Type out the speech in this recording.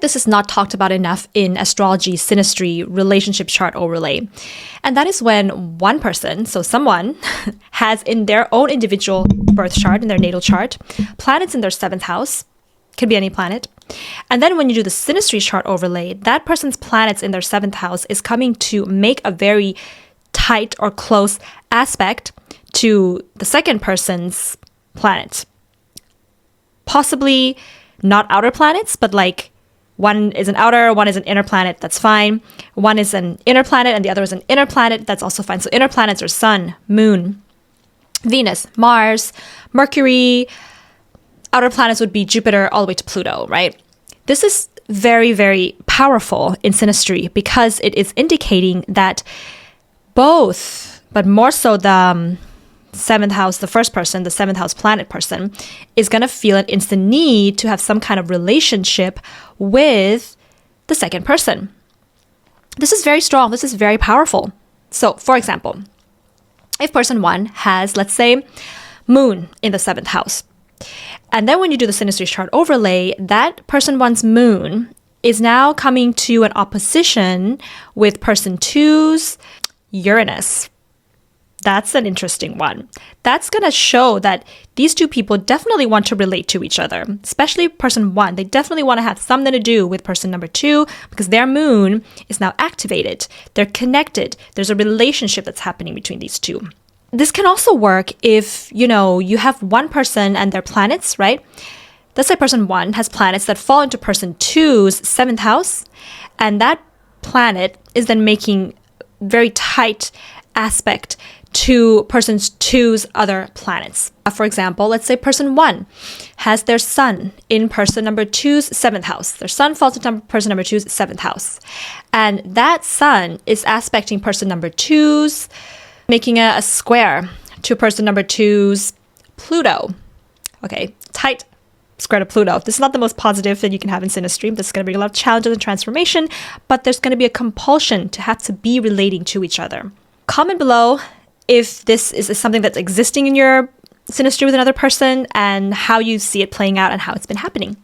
This is not talked about enough in astrology, synastry, relationship chart overlay. And that is when one person, so someone, has in their own individual birth chart, in their natal chart, planets in their seventh house, could be any planet. And then when you do the synastry chart overlay, that person's planets in their seventh house is coming to make a very tight or close aspect to the second person's planet. Possibly not outer planets, but like one is an outer, one is an inner planet, that's fine. One is an inner planet and the other is an inner planet, that's also fine. So inner planets are Sun, Moon, Venus, Mars, Mercury. Outer planets would be Jupiter all the way to Pluto, right? This is very, very powerful in synastry because it is indicating that both, but more so the seventh house, the first person, the seventh house planet person, is going to feel an instant need to have some kind of relationship with the second person. This is very strong. This is very powerful. So, for example, if person one has, let's say, Moon in the seventh house, and then when you do the synastry chart overlay, that person one's Moon is now coming to an opposition with person two's Uranus. That's an interesting one. That's going to show that these two people definitely want to relate to each other, especially person one. They definitely want to have something to do with person number two because their moon is now activated. They're connected. There's a relationship that's happening between these two. This can also work if, you have one person and their planets, right? Let's say person one has planets that fall into person two's seventh house, and that planet is then making very tight aspect to person two's other planets. For example, let's say person one has their sun in person number two's seventh house. Their sun falls into person number two's seventh house. And that sun is aspecting person number two's, making a square to person number two's Pluto. Okay, tight square to Pluto. This is not the most positive that you can have in synastry. This is going to bring a lot of challenges and transformation, but there's going to be a compulsion to have to be relating to each other. Comment below if this is something that's existing in your synastry with another person and how you see it playing out and how it's been happening.